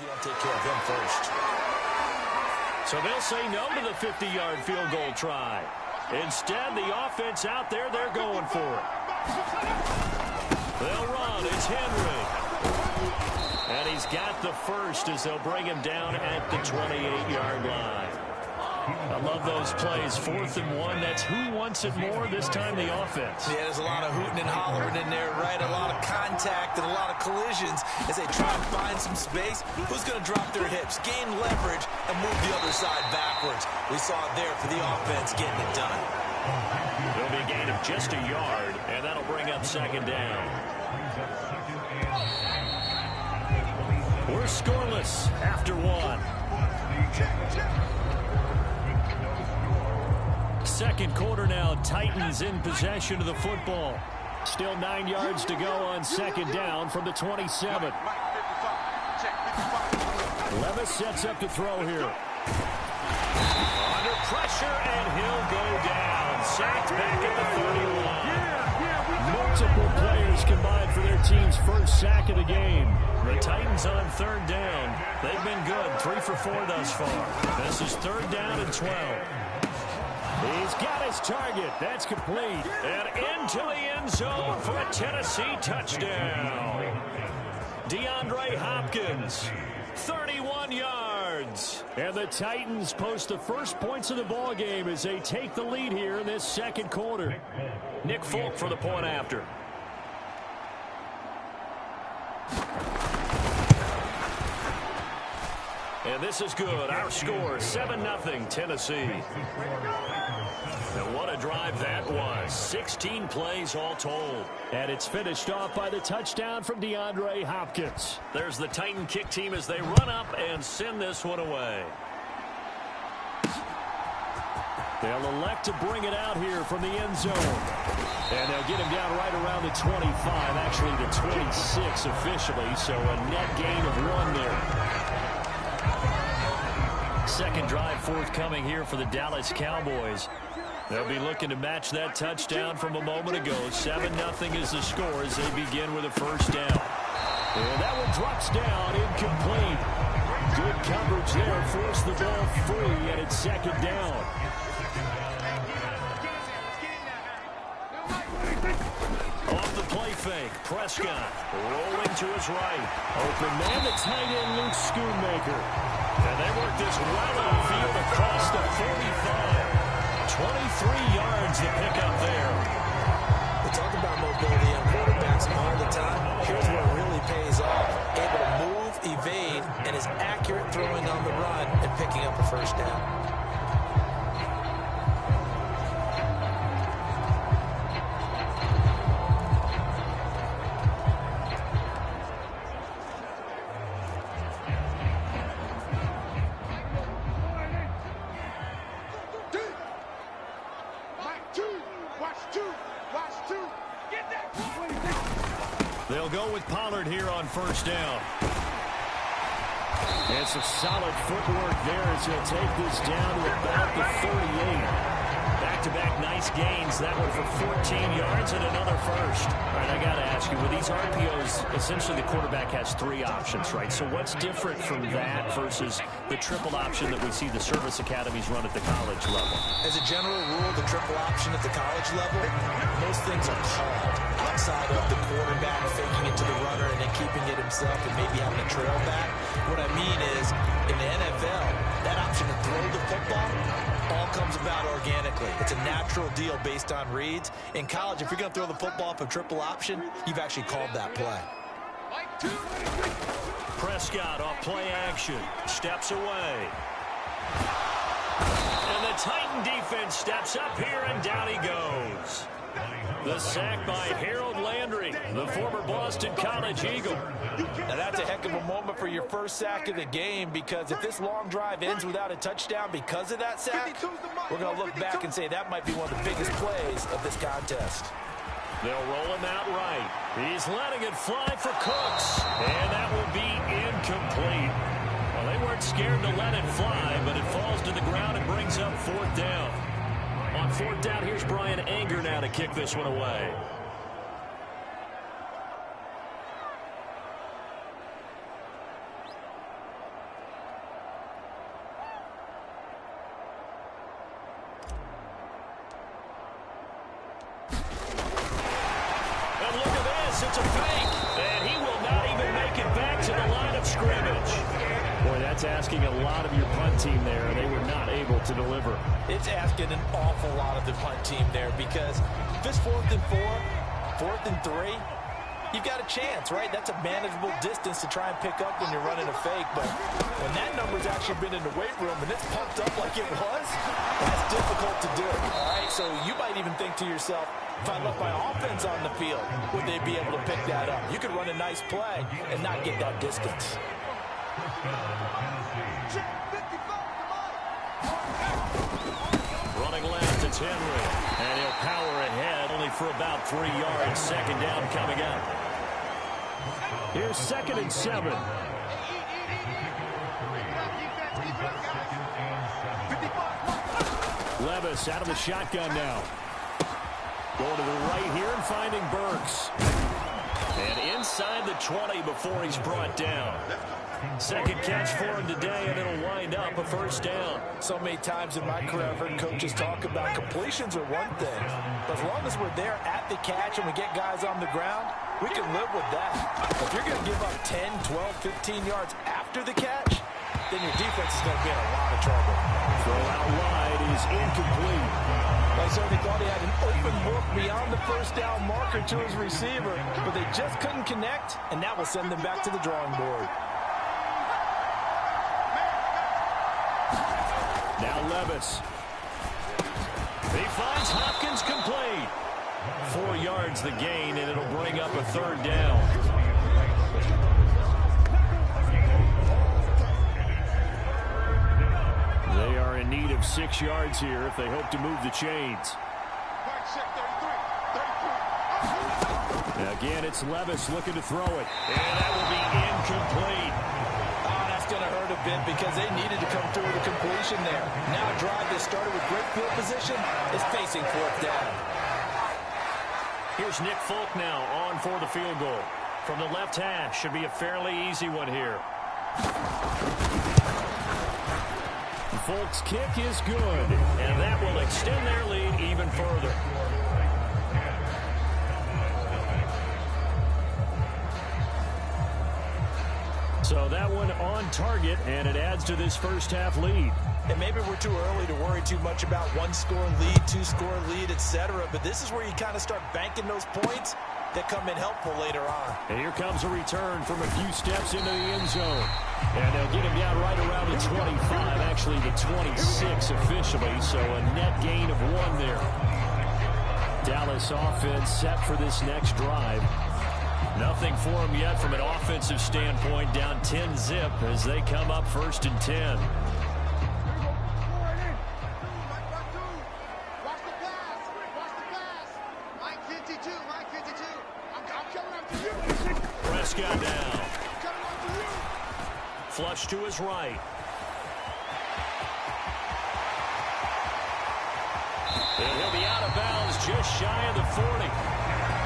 you don't take care of him first. So they'll say no to the 50-yard field goal try. Instead, the offense out there, they're going for it. They'll run. It's Henry. And he's got the first as they'll bring him down at the 28-yard line. I love those plays. 4th and 1. That's who wants it more this time, the offense. Yeah, there's a lot of hooting and hollering in there, right? A lot of contact and a lot of collisions as they try to find some space. Who's going to drop their hips, gain leverage, and move the other side backwards? We saw it there for the offense getting it done. There'll be a gain of just a yard, and that'll bring up 2nd down. We're scoreless after 1. 2nd quarter now. Titans in possession of the football. Still 9 yards to go on 2nd down from the 27. Levis sets up to throw here. Under pressure, and he'll go down. Sacked back at the 31. Multiple players combined for their team's first sack of the game. The Titans on 3rd down. They've been good. 3 for 4 thus far. This is 3rd down and 12. He's got his target. That's complete. And into the end zone for a Tennessee touchdown. DeAndre Hopkins, 31 yards. And the Titans post the first points of the ball game as they take the lead here in this 2nd quarter. Nick Folk for the point after. And this is good. Our score, 7-0 Tennessee. And what a drive that was. 16 plays all told. And it's finished off by the touchdown from DeAndre Hopkins. There's the Titan kick team as they run up and send this one away. They'll elect to bring it out here from the end zone. And they'll get him down right around the 25, actually the 26 officially, so a net gain of 1 there. 2nd drive forthcoming here for the Dallas Cowboys. They'll be looking to match that touchdown from a moment ago. 7-0 is the score as they begin with a 1st down. And that one drops down, incomplete. Good coverage there, forced the ball free, and it's 2nd down. Off the play fake, Prescott rolling to his right. Open man, the tight end, Luke Schoonmaker. And they work this well upfield across the 45. 23 yards to pick up there. We talk about mobility on quarterbacks all the time. Here's where it really pays off. Able to move, evade, and is accurate throwing on the run and picking up a 1st down. They'll go with Pollard here on 1st down. And some solid footwork there as he'll take this down to about the 38. Back-to-back nice gains. That one for 14 yards and another 1st. All right, I got to ask you, with these RPOs, essentially the quarterback has 3 options, right? So what's different from that versus the triple option that we see the service academies run at the college level? As a general rule, the triple option at the college level, most things are called outside of the quarterback faking it to the runner and then keeping it himself and maybe having a trail back. What I mean is, in the NFL, that option to throw the football all comes about organically. It's a natural deal based on reads. In college, if you're going to throw the football for triple option, you've actually called that play. Prescott off play action. Steps away. And the Titan defense steps up here, and down he goes. The sack by Harold Landry, the former Boston College Eagle. Now that's a heck of a moment for your first sack of the game, because if this long drive ends without a touchdown because of that sack, we're going to look back and say that might be one of the biggest plays of this contest. They'll roll him out right. He's letting it fly for Cooks, and that will be incomplete. Well, they weren't scared to let it fly, but it falls to the ground and brings up 4th down. On 4th down, here's Brian Anger now to kick this one away. It's a fake, and he will not even make it back to the line of scrimmage. Boy, that's asking a lot of your punt team there. They were not able to deliver. It's asking an awful lot of the punt team there because if it's 4th and 4, 4th and 3, you've got a chance, right? That's a manageable distance to try and pick up when you're running a fake. But when that number's actually been in the weight room and it's pumped up like it was, that's difficult to do, all right? So you might even think to yourself, if I left my offense on the field, would they be able to pick that up? You could run a nice play and not get that distance. Running left, it's Henry. And he'll power ahead only for about 3 yards. 2nd down coming up. Here's 2nd and 7. Levis out of the shotgun now. Going to the right here and finding Burks. And inside the 20 before he's brought down. 2nd catch for him today, and it'll wind up a 1st down. So many times in my career I've heard coaches talk about completions are one thing, but as long as we're there at the catch and we get guys on the ground, we can live with that. If you're going to give up 10, 12, 15 yards after the catch, then your defense is going to be in a lot of trouble. Throw out wide is incomplete. I certainly thought he had an open look beyond the 1st down marker to his receiver, but they just couldn't connect, and that will send them back to the drawing board. Now Levis. He finds Hopkins complete. 4 yards the gain, and it'll bring up a 3rd down. They are in need of 6 yards here if they hope to move the chains. Again, it's Levis looking to throw it. And that will be incomplete. Oh, that's going to hurt a bit because they needed to come through with a completion there. Now a drive that started with great field position is facing 4th down. Here's Nick Folk now on for the field goal. From the left hash, should be a fairly easy one here. Folk's kick is good, and that will extend their lead even further. So that one on target, and it adds to this 1st half lead. And maybe we're too early to worry too much about 1-score lead, 2-score lead, etc. But this is where you kind of start banking those points that come in helpful later on. And here comes a return from a few steps into the end zone. And they'll get him down right around the 25, actually the 26 officially, so a net gain of 1 there. Dallas offense set for this next drive. Nothing for them yet from an offensive standpoint, down 10-zip as they come up 1st and 10. Prescott down. Flush to his right. And he'll be out of bounds just shy of the 40.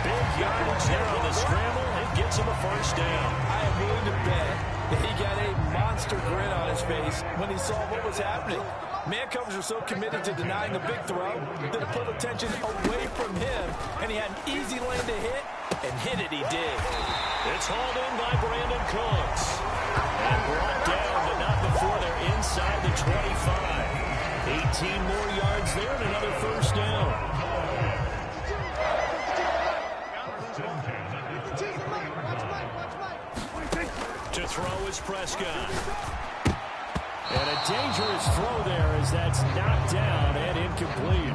Big yardage there on the scramble. It gets him a 1st down. I am willing to bet that he got a monster grin on his face when he saw what was happening. Mancovers are so committed to denying a big throw that it pulled attention away from him, and he had an easy lane to hit, and hit it he did. It's hauled in by Brandon Cooks. And brought down, but not before they're inside the 25. 18 more yards there and another 1st down. To throw is Prescott. And a dangerous throw there as that's knocked down and incomplete.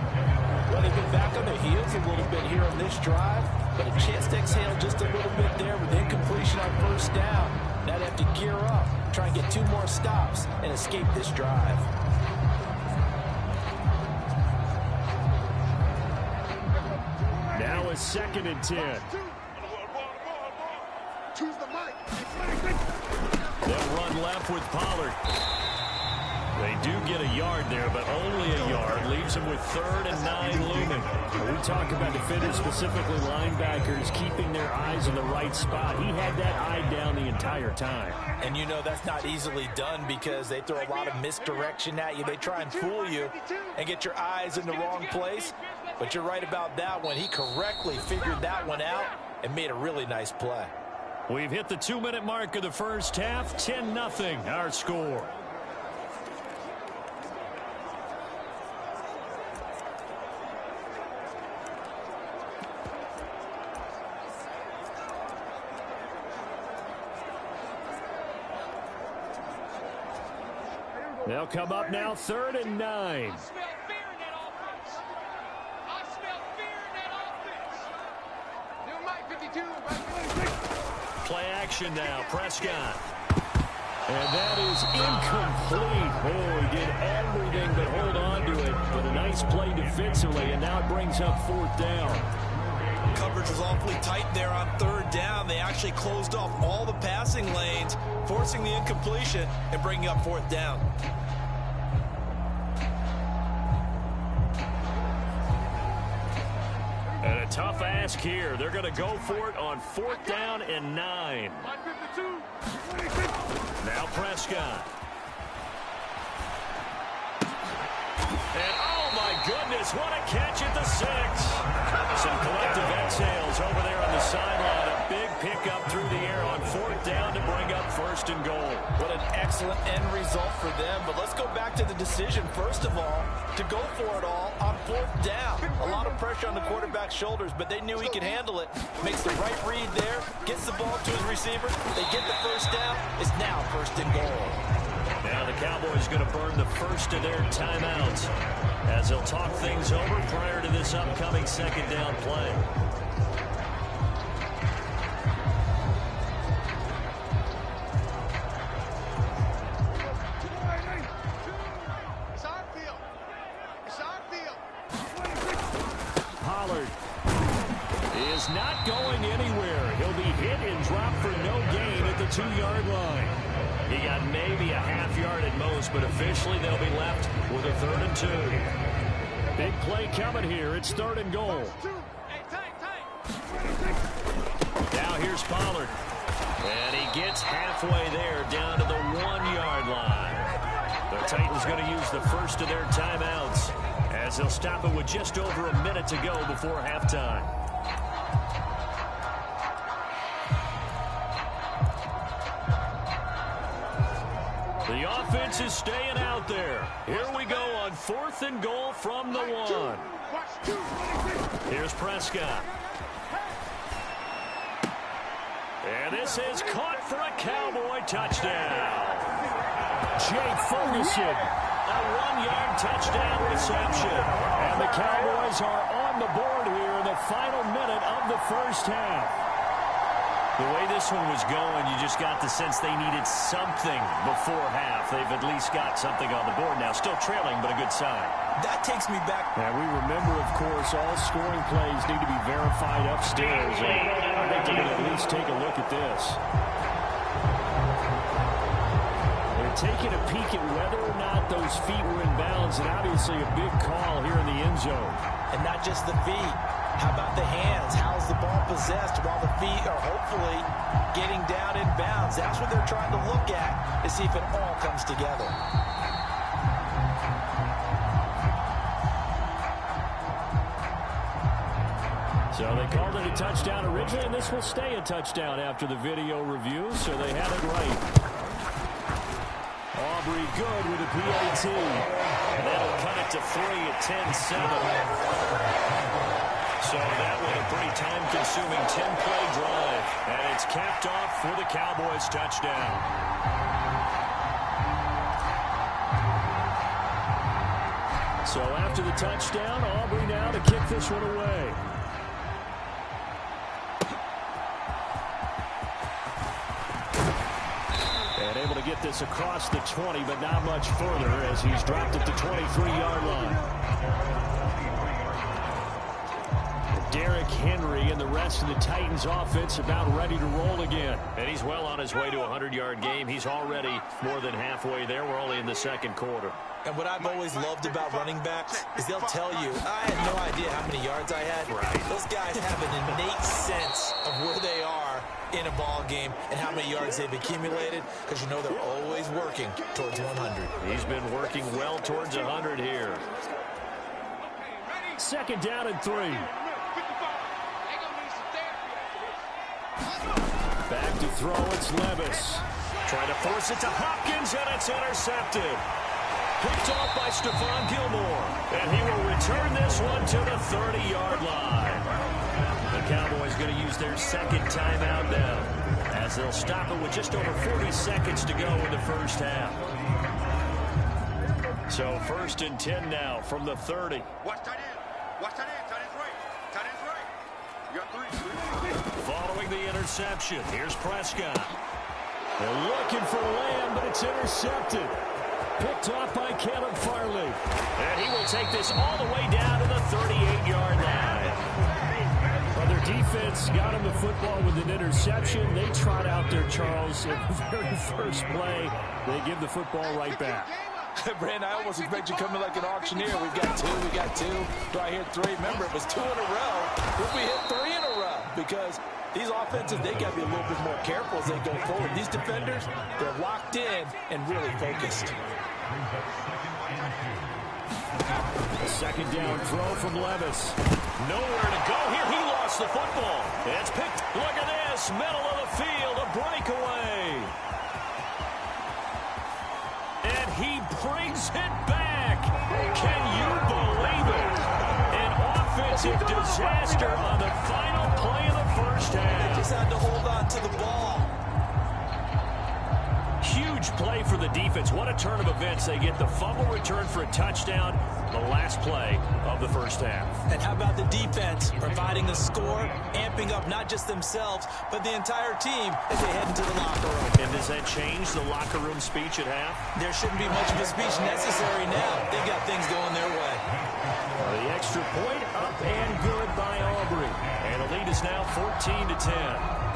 Well, they've been back on their heels a little bit here on this drive, but a chance to exhale just a little bit there with incompletion on 1st down. Now they have to gear up, try and get 2 more stops, and escape this drive. Now a 2nd and 10. They'll run left with Pollard. They do get a yard there, but only a yard. Leaves them with 3rd and 9 looming. We talk about defenders, specifically linebackers, keeping their eyes in the right spot. He had that eye down the entire time. And you know that's not easily done because they throw a lot of misdirection at you. They try and fool you and get your eyes in the wrong place. But you're right about that one. He correctly figured that one out and made a really nice play. We've hit the 2-minute mark of the first half. 10-0 our score. They'll come up now, 3rd and 9. I smell fear in that offense. I smell fear in that offense. New Mike 52. Play action now, Prescott. And that is incomplete. Oh, he did everything but hold on to it. But a nice play defensively, and now it brings up 4th down. Coverage was awfully tight there on 3rd down. They actually closed off all the passing lanes, forcing the incompletion and bringing up 4th down. And a tough ask here. They're going to go for it on 4th down and 9. Now Prescott. And oh my goodness, what a catch at the 6. Some collective exhales over there on the sideline. A big pickup through the air on 4th down to bring up 1st and goal. What an excellent end result for them. But let's go back to the decision, first of all, to go for it all on 4th down. A lot of pressure on the quarterback's shoulders, but they knew he could handle it. Makes the right read there, gets the ball to his receiver. They get the 1st down. It's now 1st and goal. Now the Cowboys going to burn the first of their timeouts as they'll talk things over prior to this upcoming 2nd down play. Pollard is not going anywhere. He'll be hit and dropped for no gain at the 2-yard line. He got maybe a half yard at most, but officially they'll be left with a 3rd and 2. Big play coming here. It's 3rd and goal. Now here's Pollard. And he gets halfway there down to the 1-yard line. The Titans going to use the first of their timeouts as they'll stop it with just over a minute to go before halftime. The offense is staying out there. Here we go on 4th and goal from the 1. Here's Prescott. And this is caught for a Cowboy touchdown. Jake Ferguson, a 1-yard touchdown reception. And the Cowboys are on the board here in the final minute of the first half. The way this one was going, you just got the sense they needed something before half. They've at least got something on the board now. Still trailing, but a good sign. That takes me back. And we remember, of course, all scoring plays need to be verified upstairs. And I think they're going to at least take a look at this. They're taking a peek at whether or not those feet were in bounds, and obviously a big call here in the end zone. And not just the feet. How about the hands? How's the ball possessed while the feet are hopefully getting down in bounds? That's what they're trying to look at to see if it all comes together. So they called it a touchdown originally, and this will stay a touchdown after the video review, so they had it right. Aubrey good with a PAT. And that'll cut it to 3 at 10-7. So that was a pretty time-consuming 10-play drive. And it's capped off for the Cowboys touchdown. So after the touchdown, Aubrey now to kick this one away. And able to get this across the 20, but not much further as he's dropped at the 23-yard line. Derrick Henry and the rest of the Titans offense about ready to roll again. And he's well on his way to a 100-yard game. He's already more than halfway there. We're only in the 2nd quarter. And what I've always loved about running backs is they'll tell you, I had no idea how many yards I had. Right. Those guys have an innate sense of where they are in a ball game and how many yards they've accumulated, because you know they're always working towards 100. He's been working well towards 100 here. 2nd down and 3. Back to throw, it's Levis. Trying to force it to Hopkins, and it's intercepted. Picked off by Stephon Gilmore. And he will return this one to the 30-yard line. The Cowboys going to use their second timeout now, as they'll stop it with just over 40 seconds to go in the first half. So 1st and 10 now from the 30. Watch tight end. Watch tight end. Tight end's right. Tight end's right. You got 3. Following the interception, here's Prescott. They're looking for Lamb, but it's intercepted. Picked off by Caleb Farley. And he will take this all the way down to the 38-yard line. Well, their defense got him the football with an interception. They trot out there, Charles, in the very first play. They give the football right back. Brandon, I almost expect you coming like an auctioneer. We've got two. Do I hear 3? Remember, it was 2 in a row. If we hit 3 in a row, because these offenses, they got to be a little bit more careful as they go forward. These defenders, they're locked in and really focused. A second down throw from Levis. Nowhere to go here. He lost the football. It's picked. Look at this. Middle of the field. A breakaway. And he brings it back. Can you believe it? An offensive disaster on the final play of the first half. They just had to hold on to the ball. Huge play for the defense. What a turn of events. They get the fumble return for a touchdown, the last play of the first half. And how about the defense providing a score, amping up not just themselves, but the entire team as they head into the locker room. And does that change the locker room speech at half? There shouldn't be much of a speech necessary now. They got things going their way. The extra point up and good by Aubrey. And the lead is now 14-10.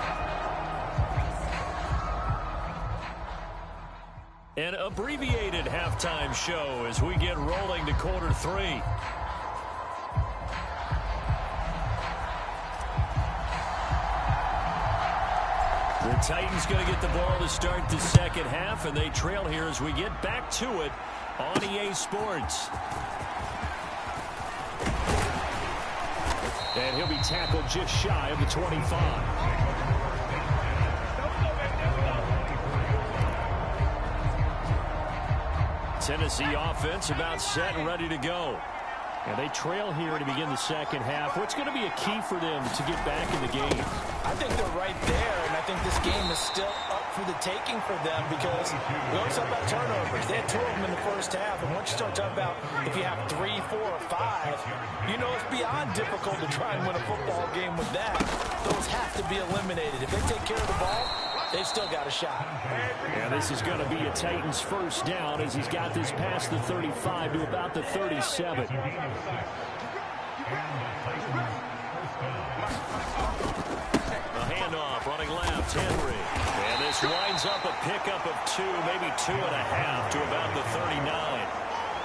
An abbreviated halftime show as we get rolling to quarter 3. The Titans going to get the ball to start the second half, and they trail here as we get back to it on EA Sports. And he'll be tackled just shy of the 25. Tennessee offense about set and ready to go. And they trail here to begin the second half. What's going to be a key for them to get back in the game? I think they're right there, and I think this game is still up for the taking for them because we always talk about turnovers. They had 2 of them in the first half, and once you start talking about if you have 3, 4, or 5, you know it's beyond difficult to try and win a football game with that. Those have to be eliminated. If they take care of the ball, they've still got a shot. And this is going to be a Titans first down as he's got this past the 35 to about the 37. A handoff running left, Henry. And this winds up a pickup of 2, maybe 2.5 to about the 39.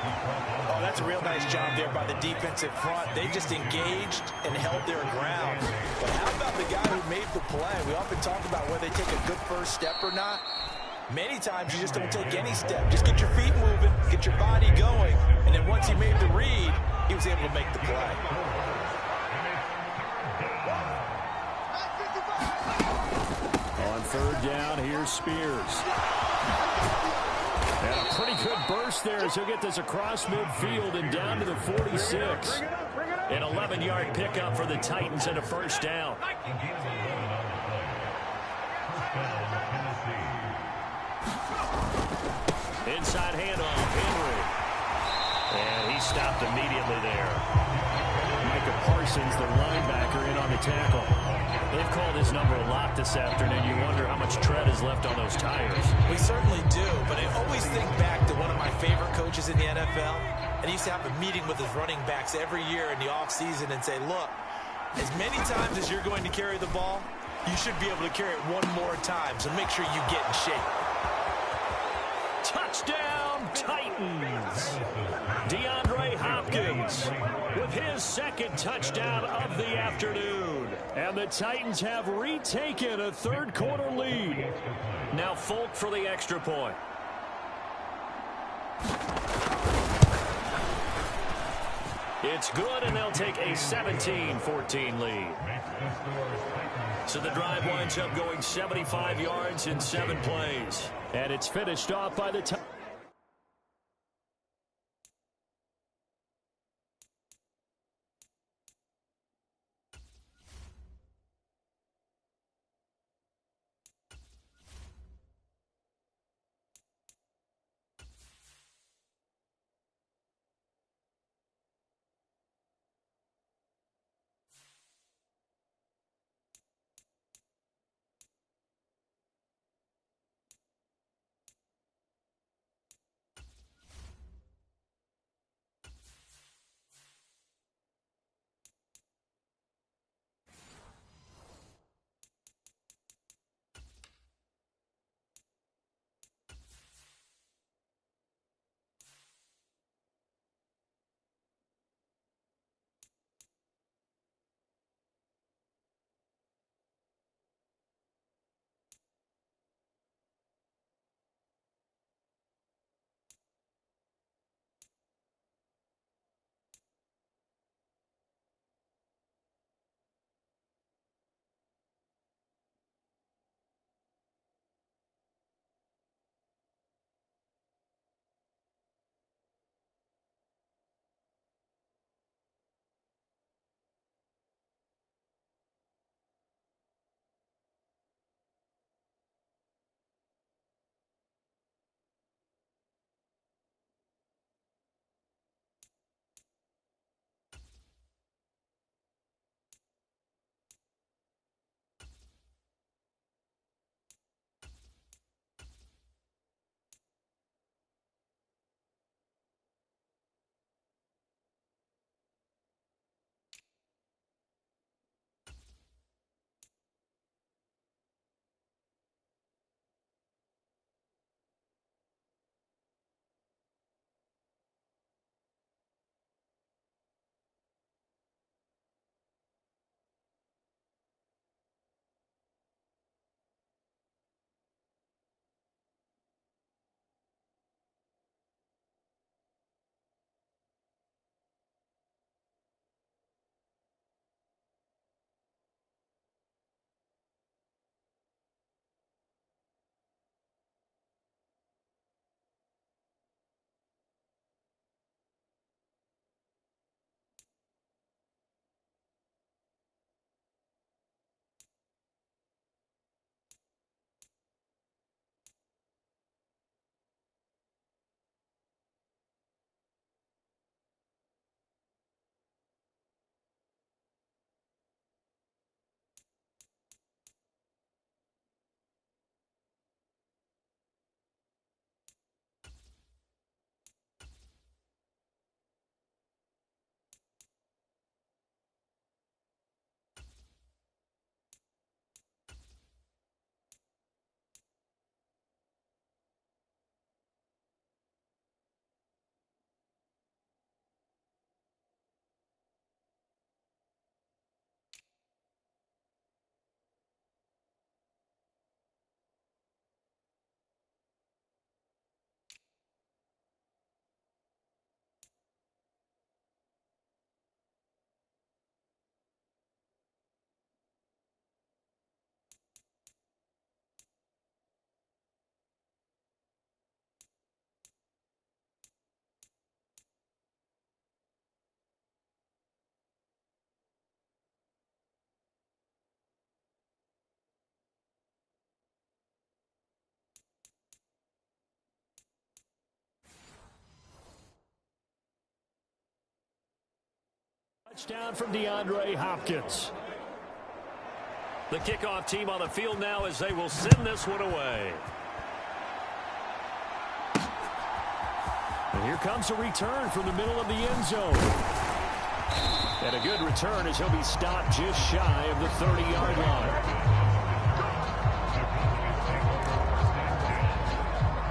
Oh, that's a real nice job there by the defensive front. They just engaged and held their ground. But how about the guy who made the play? We often talk about whether they take a good first step or not. Many times you just don't take any step. Just get your feet moving, get your body going, and then once he made the read, he was able to make the play. On third down, here's Spears. And a pretty good burst there as he'll get this across midfield and down to the 46. An 11-yard pickup for the Titans and a first down. Inside handoff, Henry. And he stopped immediately there. Micah Parsons, the linebacker, in on the tackle. They've called his number a lot this afternoon. You wonder how much tread is left on those tires. We certainly do, but I always think back to one of my favorite coaches in the NFL. And he used to have a meeting with his running backs every year in the offseason and say, look, as many times as you're going to carry the ball, you should be able to carry it one more time, so make sure you get in shape. Touchdown, Titans. DeAndre Hopkins with his second touchdown of the afternoon. And the Titans have retaken a third-quarter lead. Now Folk for the extra point. It's good, and they'll take a 17-14 lead. So the drive winds up going 75 yards in 7 plays. And it's finished off by the time. Touchdown from DeAndre Hopkins. The kickoff team on the field now as they will send this one away. And here comes a return from the middle of the end zone. And a good return as he'll be stopped just shy of the 30-yard line.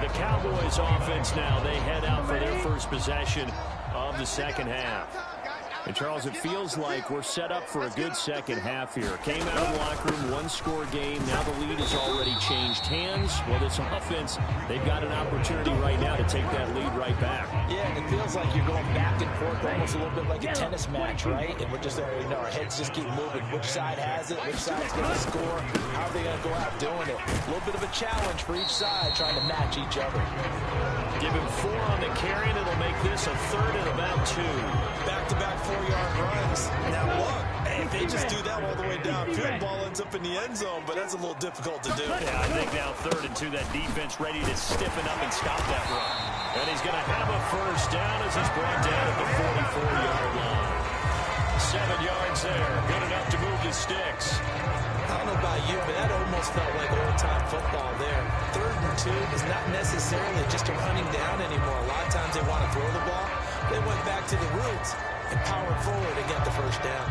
The Cowboys offense now, they head out for their first possession of the second half. And, Charles, it feels like we're set up for a good second half here. Came out of the locker room, one-score game. Now the lead has already changed hands. Well, this offense, they've got an opportunity right now to take that lead right back. Yeah, and it feels like you're going back and forth almost a little bit like a tennis match, right? And we're just, our heads just keep moving. Which side has it? Which side's going to score? How are they going to go out doing it? A little bit of a challenge for each side trying to match each other. Give him 4 on the carry, and it'll make this a third and about 2. Back-to-back 4-yard runs. Now, look, hey, if they just do that all the way downfield, ball ends up in the end zone, but that's a little difficult to do. Yeah, I think now 3rd and 2, that defense ready to stiffen up and stop that run. And he's going to have a first down as he's brought down at the 44-yard line. 7 yards there, good enough to move the sticks. I don't know about you, but that almost felt like old-time football there. 3rd and 2 is not necessarily just a running down anymore. A lot of times they want to throw the ball. They went back to the roots and powered forward and got the first down.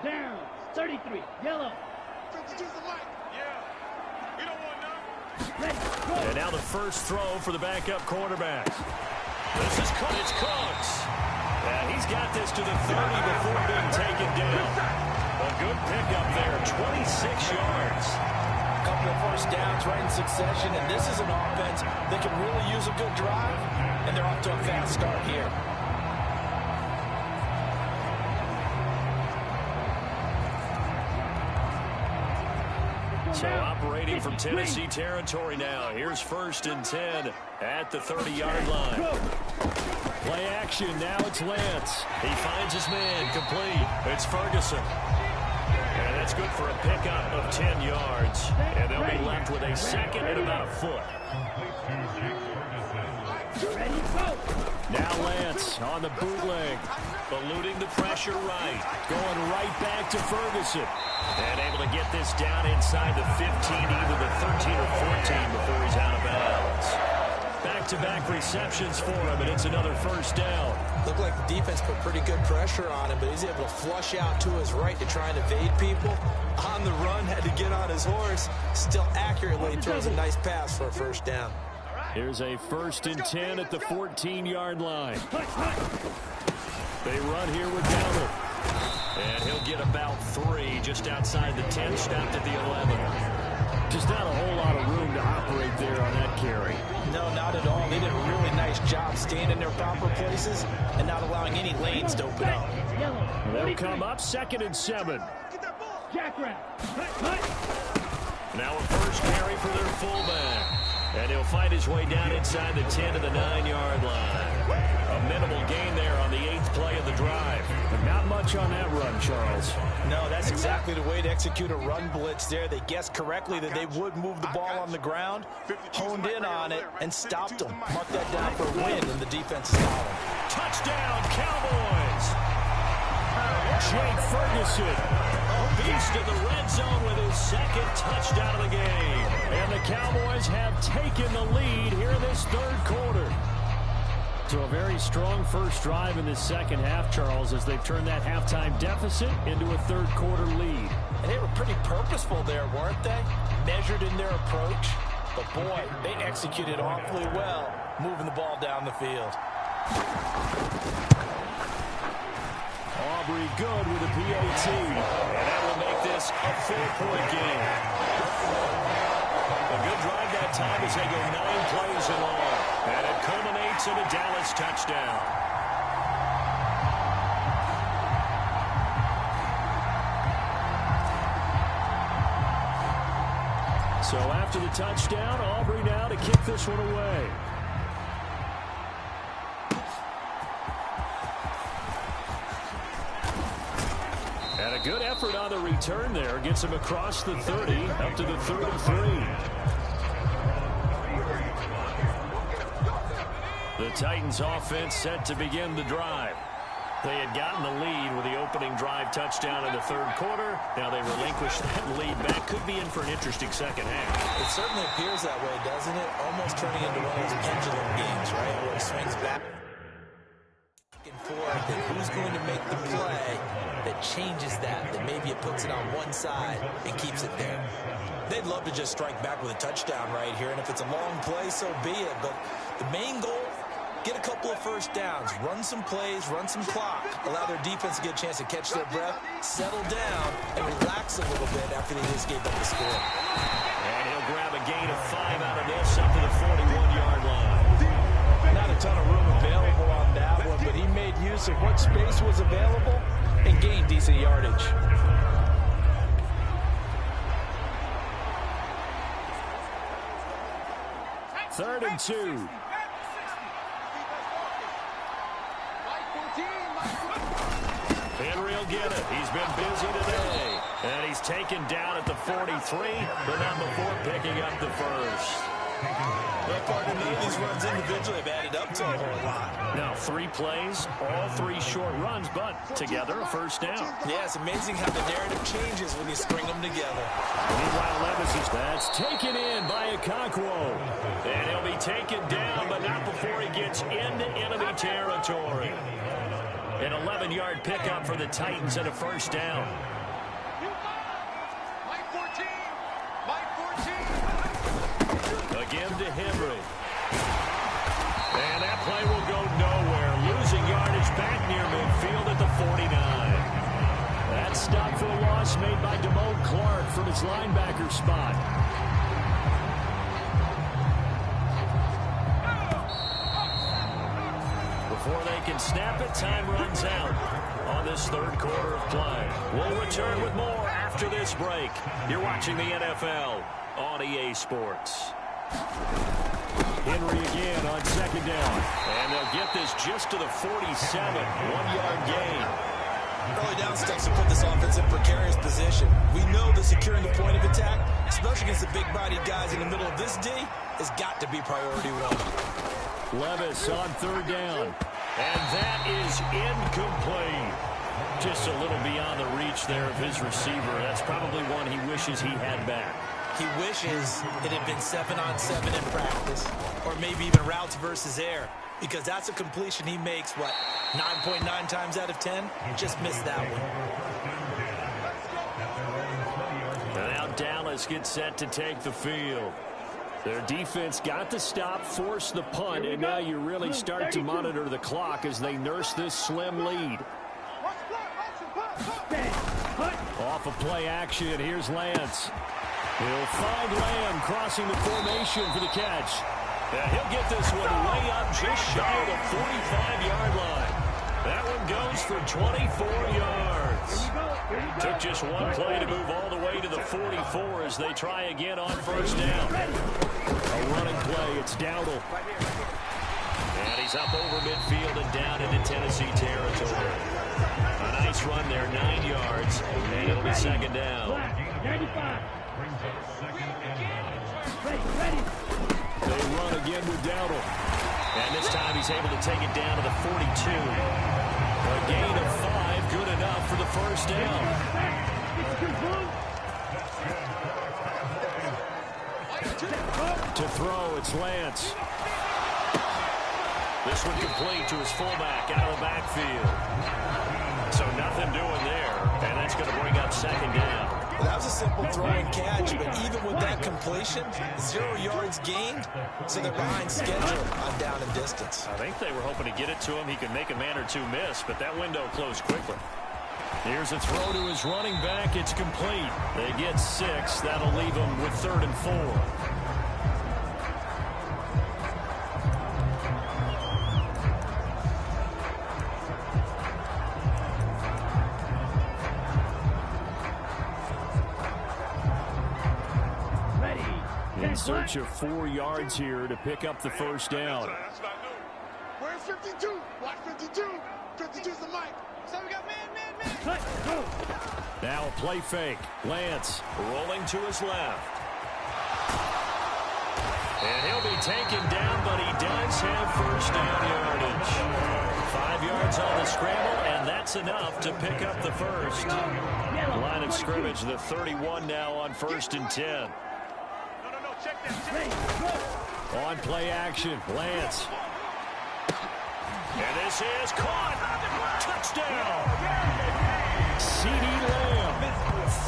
Down, 33, yellow. 52's the light. Yeah. We don't want none. Ready, go. And now the first throw for the backup quarterback. This is It's Cooks. And he's got this to the 30 before being taken down. A good pickup there, 26 yards. A couple of first downs right in succession, and this is an offense that can really use a good drive, and they're off to a fast start here. So operating from Tennessee territory now. Here's 1st and 10 at the 30-yard line. Play action. Now it's Lance. He finds his man. Complete. It's Ferguson. And that's good for a pickup of 10 yards. And they'll be left with a second and about a foot. Ready, go. Now Lance on the bootleg. Eluding the pressure right. Going right back to Ferguson. And able to get this down inside the 15, either the 13 or 14 before he's out of bounds. Back-to-back receptions for him, and it's another first down. Looked like the defense put pretty good pressure on him, but he's able to flush out to his right to try and evade people. On the run, had to get on his horse. Still accurately throws a nice pass for a first down. Here's a 1st and 10 at the 14-yard line. They run here with Downer. And he'll get about 3 just outside the 10, stopped at the 11. Just not a whole lot of room to operate there on that carry. No, not at all. They did a really nice job staying in their proper places and not allowing any lanes to open up. Yellow. They'll come up 2nd and 7. Jackrabbit. Now a first carry for their fullback. And he'll find his way down inside the 10 to the 9-yard line. A minimal gain there on the 8th play of the drive. But not much on that run, Charles. No, that's exactly the way to execute a run blitz there. They guessed correctly that they would move the ball on the ground, honed in on it, and stopped them. Mark that down for a win in the defense's column. Touchdown, Cowboys! Jake Ferguson, a beast in the red zone with his 2nd touchdown of the game. And the Cowboys have taken the lead here in this 3rd quarter. So a very strong first drive in this second half, Charles, as they've turned that halftime deficit into a 3rd quarter lead. And they were pretty purposeful there, weren't they? Measured in their approach. But boy, they executed awfully well, moving the ball down the field. Aubrey good with a PAT. And that will make this a 4-point game. A good drive that time as they go 9 plays in all. And it culminates in a Dallas touchdown. So after the touchdown, Aubrey now to kick this one away. And a good effort on the return there. Gets him across the 30, up to the 3rd and 3. The Titans offense set to begin the drive. They had gotten the lead with the opening drive touchdown in the 3rd quarter. Now they relinquish that lead back. Could be in for an interesting second half. It certainly appears that way, doesn't it? Almost turning into one of those pendulum games, right? Where it swings back and forth. And who's going to make the play that changes that maybe it puts it on one side and keeps it there? They'd love to just strike back with a touchdown right here. And if it's a long play, so be it. But the main goal get a couple of first downs, run some plays, run some clock, allow their defense to get a chance to catch their breath, settle down, and relax a little bit after they just gave up the score. And he'll grab a gain of 5 out of this up to the 41-yard line. Not a ton of room available on that one, but he made use of what space was available and gained decent yardage. Third and 2. Henry will get it. He's been busy today. And he's taken down at the 43, but not before picking up the first. Well, partner, none of these runs individually have added up to a whole lot. Now 3 plays, all 3 short runs, but together a first down. Yeah, it's amazing how the narrative changes when you string them together. Meanwhile, Levis is that's taken in by Okonkwo. And he'll be taken down, but not before he gets into enemy territory. An 11-yard pickup for the Titans and a first down. Again to Henry. And that play will go nowhere. Losing yardage back near midfield at the 49. That stop for a loss made by Damone Clark from his linebacker spot. Before they can snap it, time runs out on this third quarter of play. We'll return with more after this break. You're watching the NFL on EA Sports. Henry again on second down. And they'll get this just to the 47. 1-yard gain. Early down steps to put this offense in precarious position. We know that securing the point of attack, especially against the big-bodied guys in the middle of this D, has got to be priority 1. Levis on third down. And that is incomplete. Just a little beyond the reach there of his receiver. That's probably one he wishes he had back. He wishes it had been 7-on-7 in practice, or maybe even routes versus air, because that's a completion he makes, 9.9 times out of 10? Just missed that one. And now Dallas gets set to take the field. Their defense got the stop, forced the punt, and now you really start to monitor the clock as they nurse this slim lead. Off of play action, here's Lance. He'll find Lamb crossing the formation for the catch. Yeah, he'll get this one way up just shy of the 45-yard line. That one goes for 24 yards. Took just one play to move all the way to the 44 as they try again on first down. A running play, it's Dowdle. And he's up over midfield and down into Tennessee territory. A nice run there, 9 yards, and it'll be second down. 95. They run again with Dowdle. And this time he's able to take it down to the 42. A gain of 5, good enough for the first down. To throw, it's Lance. This one complete to his fullback out of the backfield. So nothing doing there, and that's going to bring up second down. Well, that was a simple throw and catch, but even with that completion, 0 yards gained, so they're behind schedule on down and distance. I think they were hoping to get it to him. He could make a man or two miss, but that window closed quickly. Here's a throw to his running back. It's complete. They get 6. That'll leave them with 3rd and 4. In search of 4 yards here to pick up the first down. Where's 52? Watch 52. 52's the mic. So we got man. Now a play fake. Lance Rolling to his left. And he'll be taken down, but he does have first down yardage. 5 yards on the scramble, and that's enough to pick up the first. Line of scrimmage, the 31 now on 1st and 10. On play action, Lance. And this is caught. Touchdown. CeeDee Lamb,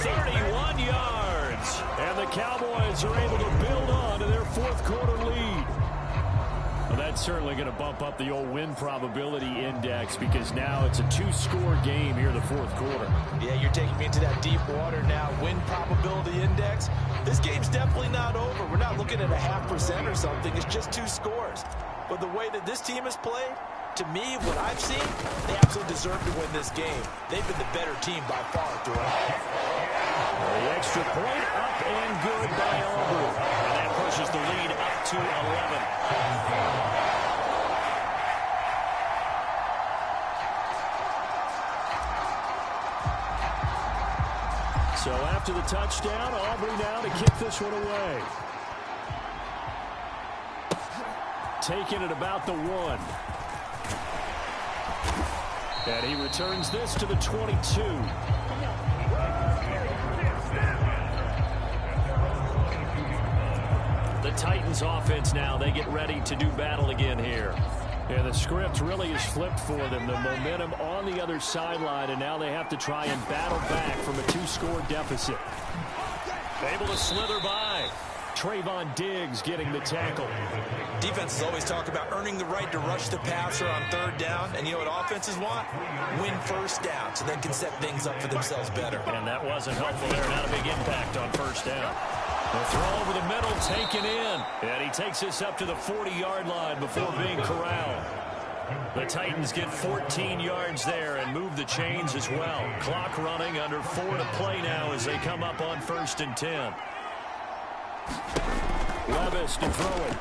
31 yards. And the Cowboys are able to build on to their 4th quarter lead. Well, that that's certainly going to bump up the old win probability index because now it's a 2-score game here in the fourth quarter. Yeah, you're taking me into that deep water now. Win probability index. This game's definitely not over. We're not looking at a 0.5% or something. It's just 2 scores. But the way that this team has played, to me, what I've seen, they absolutely deserve to win this game. They've been the better team by far throughout. The extra point up and good by Auburn. And that pushes the lead up to 11. So after the touchdown, Auburn now to kick this one away. Taking it about the 1. And he returns this to the 22. The Titans offense now, they get ready to do battle again here. And the script really is flipped for them. The momentum on the other sideline, and now they have to try and battle back from a 2-score deficit. Able to slither by. Trayvon Diggs getting the tackle. Defenses always talk about earning the right to rush the passer on 3rd down. And you know what offenses want? Win 1st down so they can set things up for themselves better. And that wasn't helpful there. Not a big impact on 1st down. The throw over the middle taken in. And he takes this up to the 40-yard line before being corralled. The Titans get 14 yards there and move the chains as well. Clock running, under 4 to play now as they come up on 1st and 10. Levis to throw it.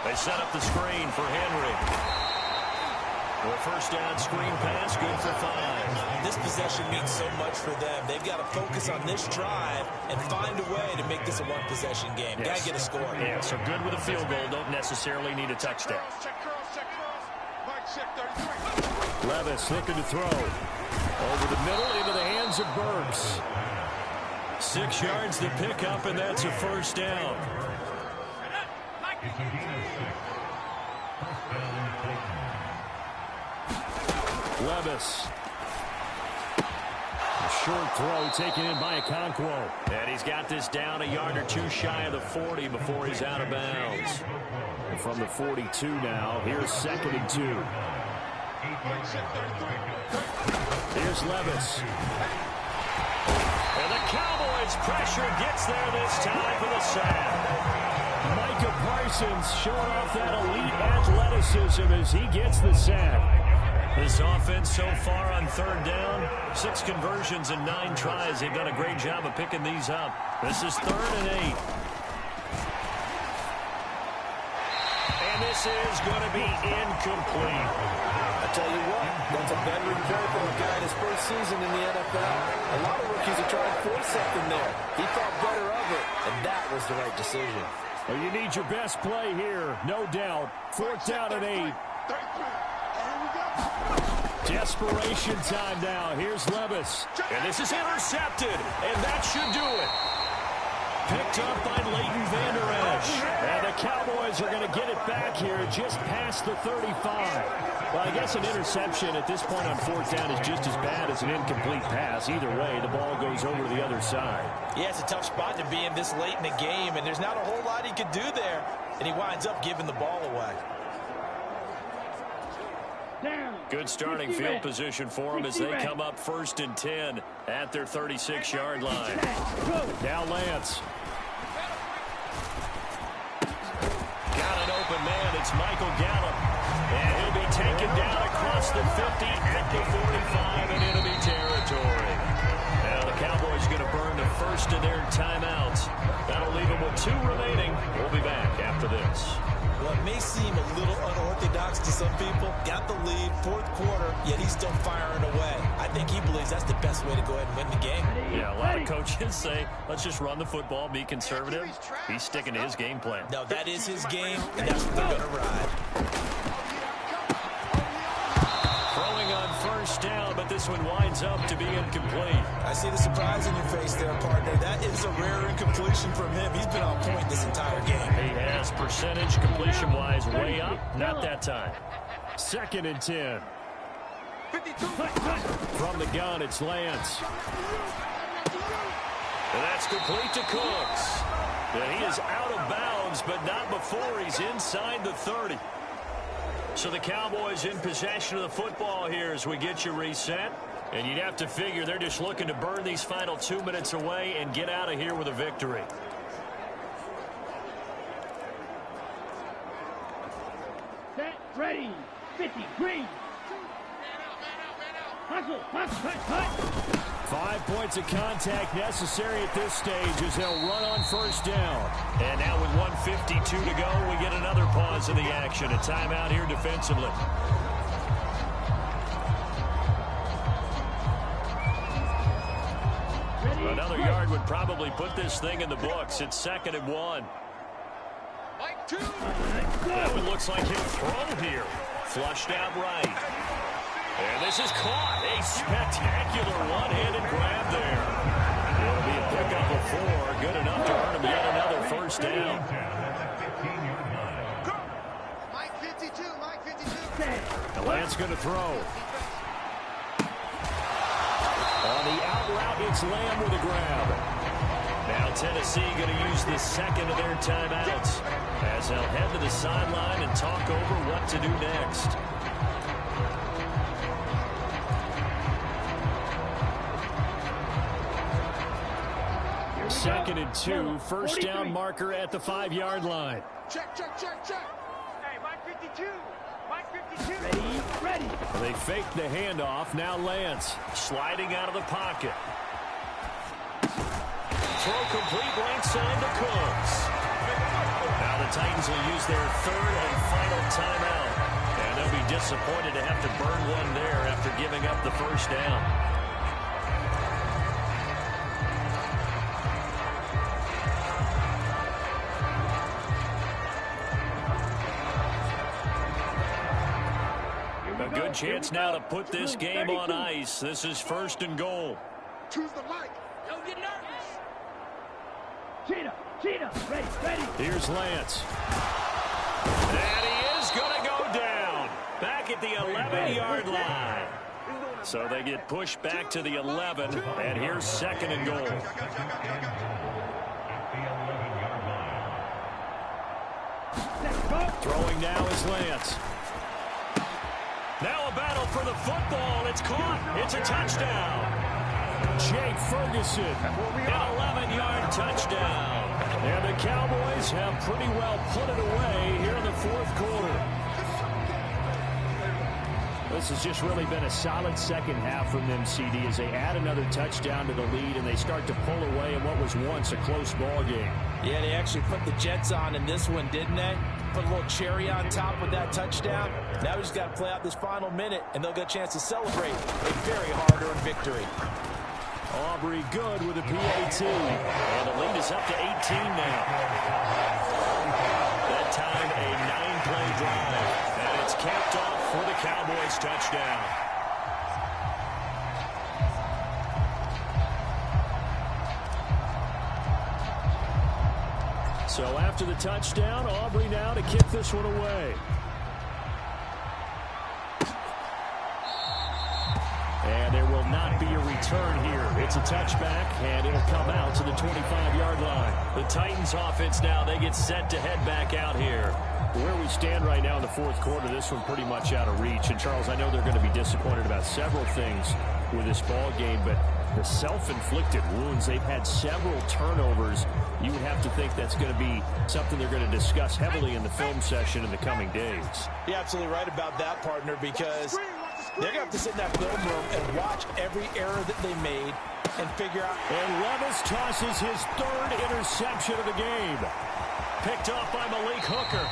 They set up the screen for Henry. The 1st down screen pass, good for 5. This possession means so much for them. They've got to focus on this drive and find a way to make this a 1-possession game. Yes. Got to get a score. Yeah, so good with a field goal. Don't necessarily need a touchdown. Levis looking to throw. Over the middle into the hands of Burks. 6 yards to pick up, and that's a 1st down. Levis. A short throw taken in by Okonkwo. And he's got this down a yard or 2 shy of the 40 before he's out of bounds. And from the 42 now, here's 2nd and 2. Here's Levis. And the Cowboys pressure gets there this time for the sack. Micah Parsons showing off that elite athleticism as he gets the sack. This offense so far on 3rd down, 6 conversions and 9 tries. They've done a great job of picking these up. This is 3rd and 8. And this is going to be incomplete. I tell you what, that's a veteran play from a guy in his first season in the NFL. A lot of rookies are trying to force something there. He thought better of it, and that was the right decision. Well, you need your best play here, no doubt. 4th down and 8. Desperation time now. Here's Levis. And this is intercepted, and that should do it. Picked up by Leighton Vander Esch. And the Cowboys are going to get it back here just past the 35. Well, I guess an interception at this point on 4th down is just as bad as an incomplete pass. Either way, the ball goes over to the other side. Yeah, it's a tough spot to be in this late in the game, and there's not a whole lot he could do there. And he winds up giving the ball away. Good starting field position for them as they come up 1st and 10 at their 36-yard line. Now Lance. Got an open man. It's Michael Gallup. And he'll be taken down across the 50 at the 45 in enemy territory. Now the Cowboys going to burn the first of their timeouts. That'll leave them with 2 remaining. We'll be back after this. Well, it may seem a little unorthodox to some people. Got the lead, 4th quarter, yet he's still firing away. I think he believes that's the best way to go ahead and win the game. Yeah, a lot of coaches say, let's just run the football, be conservative. He's sticking to his game plan. No, that is his game, and that's what they're going to ride. Throwing on 1st down, but this one winds up to be incomplete. I see the surprise in your face there, partner. That is a rare incompletion from him. He's been on point this entire game. He has percentage completion-wise way up. Not that time. 2nd and 10. From the gun, it's Lance. And that's complete to Cooks. And he is out of bounds, but not before he's inside the 30. So the Cowboys in possession of the football here as we get you reset. And you'd have to figure they're just looking to burn these final 2 minutes away and get out of here with a victory. Set, ready, 50, green. Hustle, hustle, hustle. 5 points of contact necessary at this stage as they'll run on first down. And now with 1:52 to go, we get another pause in the action. A timeout here defensively. Another yard would probably put this thing in the books. It's 2nd and 1. Mike 2. That one looks like he'll throw here. Flushed out right. And this is caught. A spectacular one-handed grab there. It'll be a pickup of 4. Good enough to earn him yet another first down. Mike 52. Mike 52. The Lance going to throw. On the out route, it's Lamb with a grab. Now Tennessee going to use the second of their timeouts as they'll head to the sideline and talk over what to do next. Second and 2, first down marker at the 5-yard line. Check, check, check, check. Hey, Mike 52. Mike 52. Ready. They fake the handoff. Now Lance sliding out of the pocket. Throw complete right side to Cooks. Now the Titans will use their 3rd and final timeout. And they'll be disappointed to have to burn one there after giving up the first down. A good chance now to put this game on ice. This is 1st and goal. Choose the mic. Don't get nervous. Cheetah, ready. Here's Lance. And he is going to go down. Back at the 11-yard line. So they get pushed back to the 11, and here's 2nd and goal. Throwing now is Lance. Now a battle for the football. It's caught. It's a touchdown. Jake Ferguson, an 11-yard touchdown. And the Cowboys have pretty well put it away here in the 4th quarter. This has just really been a solid second half from them, CD, as they add another touchdown to the lead and they start to pull away in what was once a close ball game. Yeah, they actually put the Jets on in this one, didn't they? Put a little cherry on top with that touchdown. Now we just got to play out this final minute, and they'll get a chance to celebrate a very hard-earned victory. Aubrey good with a PAT. And the lead is up to 18 now. That time a 9-play drive. And it's capped off for the Cowboys touchdown. So after the touchdown, Aubrey now to kick this one away. And there will not be a return here. It's a touchback, and it'll come out to the 25-yard line. The Titans offense now, they get set to head back out here. Where we stand right now in the 4th quarter, this one pretty much out of reach. And, Charles, I know they're going to be disappointed about several things with this ball game, but the self-inflicted wounds, they've had several turnovers. You would have to think that's going to be something they're going to discuss heavily in the film session in the coming days. You're absolutely right about that, partner, because they're going to have to sit in that film room and watch every error that they made and figure out. And Levis tosses his 3rd interception of the game. Picked off by Malik Hooker.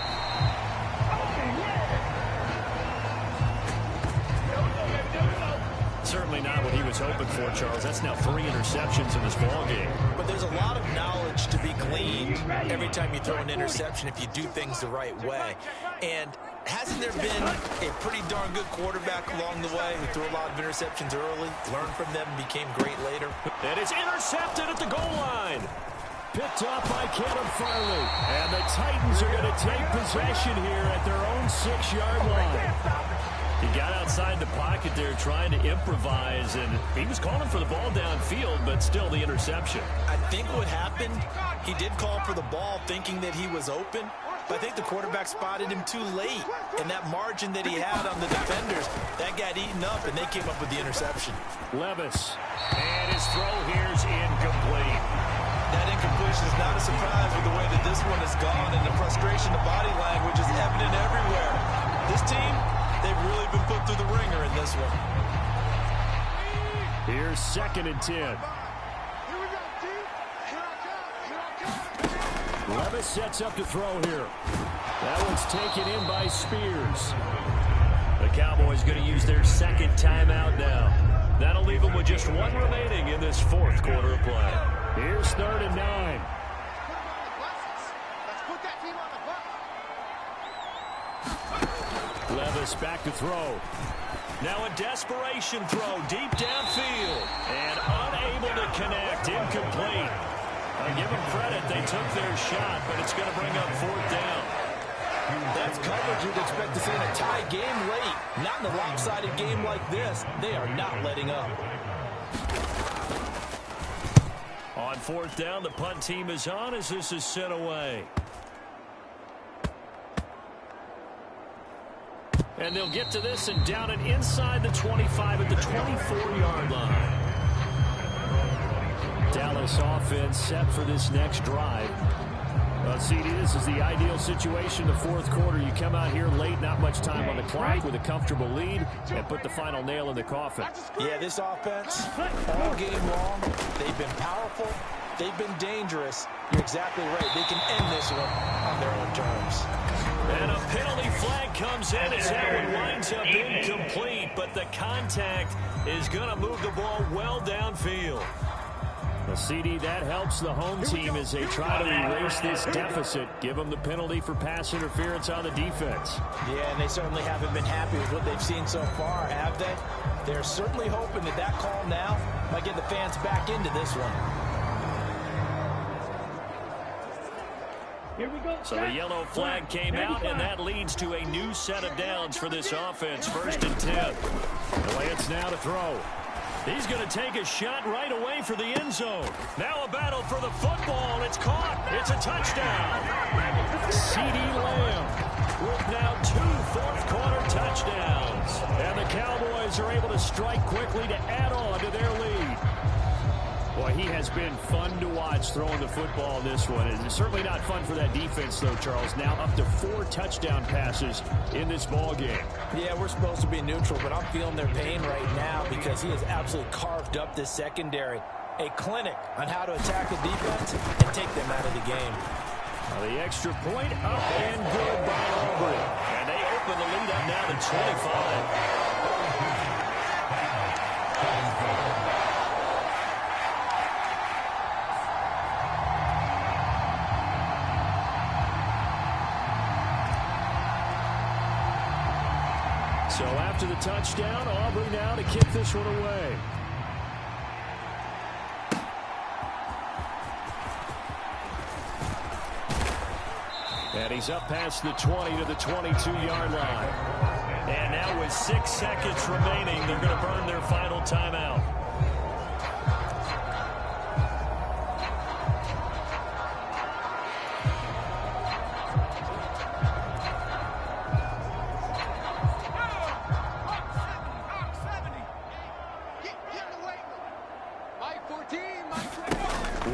Certainly not what he was hoping for, Charles. That's now 3 interceptions in this ball game. But there's a lot of knowledge to be gleaned every time you throw an interception if you do things the right way. And hasn't there been a pretty darn good quarterback along the way who threw a lot of interceptions early, learned from them, and became great later? And it's intercepted at the goal line. Picked off by Caleb Farley. And the Titans are going to take possession here at their own 6-yard line. He got outside the pocket there trying to improvise, and he was calling for the ball downfield, but still the interception. I think what happened, he did call for the ball thinking that he was open, but I think the quarterback spotted him too late. And that margin that he had on the defenders, that got eaten up, and they came up with the interception. Levis, and his throw here's incomplete. That incompletion is not a surprise with the way that this one has gone, and the frustration, the body language is evident everywhere. This team, they've really been put through the ringer in this one. Here's 2nd and 10. Levis sets up to throw here. That one's taken in by Spears. The Cowboys going to use their 2nd timeout now. That'll leave them with just 1 remaining in this 4th quarter of play. Here's 3rd and 9. Levis back to throw. Now a desperation throw deep downfield. And unable to connect. Incomplete. I give them credit. They took their shot, but it's going to bring up 4th down. That's coverage you'd expect to see in a tie game late. Not in a lopsided game like this. They are not letting up. On 4th down, the punt team is on as this is sent away. And they'll get to this and down it inside the 25 at the 24-yard line. Dallas offense set for this next drive. CD, this is the ideal situation. The 4th quarter, you come out here late, not much time on the clock with a comfortable lead, and put the final nail in the coffin. Yeah, this offense, all game long, they've been powerful, they've been dangerous. You're exactly right. They can end this one on their own terms. And a penalty flag comes in as that one winds up incomplete, but the contact is going to move the ball well downfield. The CD, that helps the home team as they try to erase this deficit. Give them the penalty for pass interference on the defense. Yeah, and they certainly haven't been happy with what they've seen so far, have they? They're certainly hoping that that call now might get the fans back into this one. Here we go. So the yellow flag came out, and that leads to a new set of downs for this offense. 1st and 10. Lance now to throw. He's going to take a shot right away for the end zone. Now a battle for the football. It's caught. It's a touchdown. C.D. Lamb with now 2 fourth-quarter touchdowns. And the Cowboys are able to strike quickly to add on to their lead. Boy, he has been fun to watch throwing the football in this one. It's certainly not fun for that defense, though, Charles. Now up to 4 touchdown passes in this ball game. Yeah, we're supposed to be neutral, but I'm feeling their pain right now because he has absolutely carved up this secondary. A clinic on how to attack the defense and take them out of the game. Now the extra point up and good by Aubrey. And they open the lead up now to 25. So after the touchdown, Aubrey now to kick this one away. And he's up past the 20 to the 22-yard line. And now with 6 seconds remaining, they're going to burn their final timeout.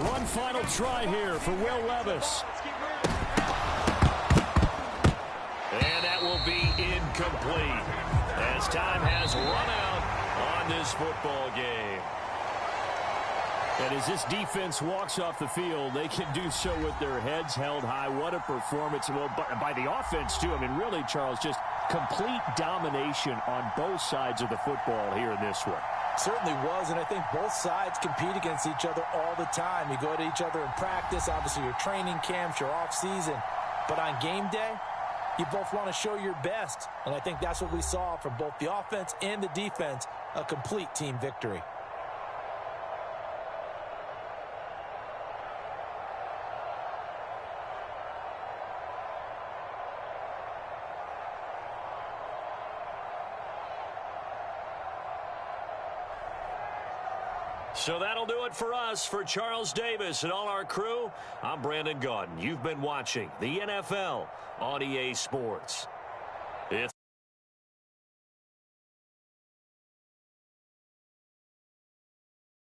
One final try here for Will Levis. And that will be incomplete as time has run out on this football game. And as this defense walks off the field, they can do so with their heads held high. What a performance. Well, by the offense, too. I mean, really, Charles, just complete domination on both sides of the football here in this one. Certainly was, and I think both sides compete against each other all the time. You go to each other in practice, obviously your training camps, your off-season. But on game day, you both want to show your best. And I think that's what we saw from both the offense and the defense, a complete team victory. So that'll do it for us. For Charles Davis and all our crew, I'm Brandon Gaudin. You've been watching the NFL on EA Sports.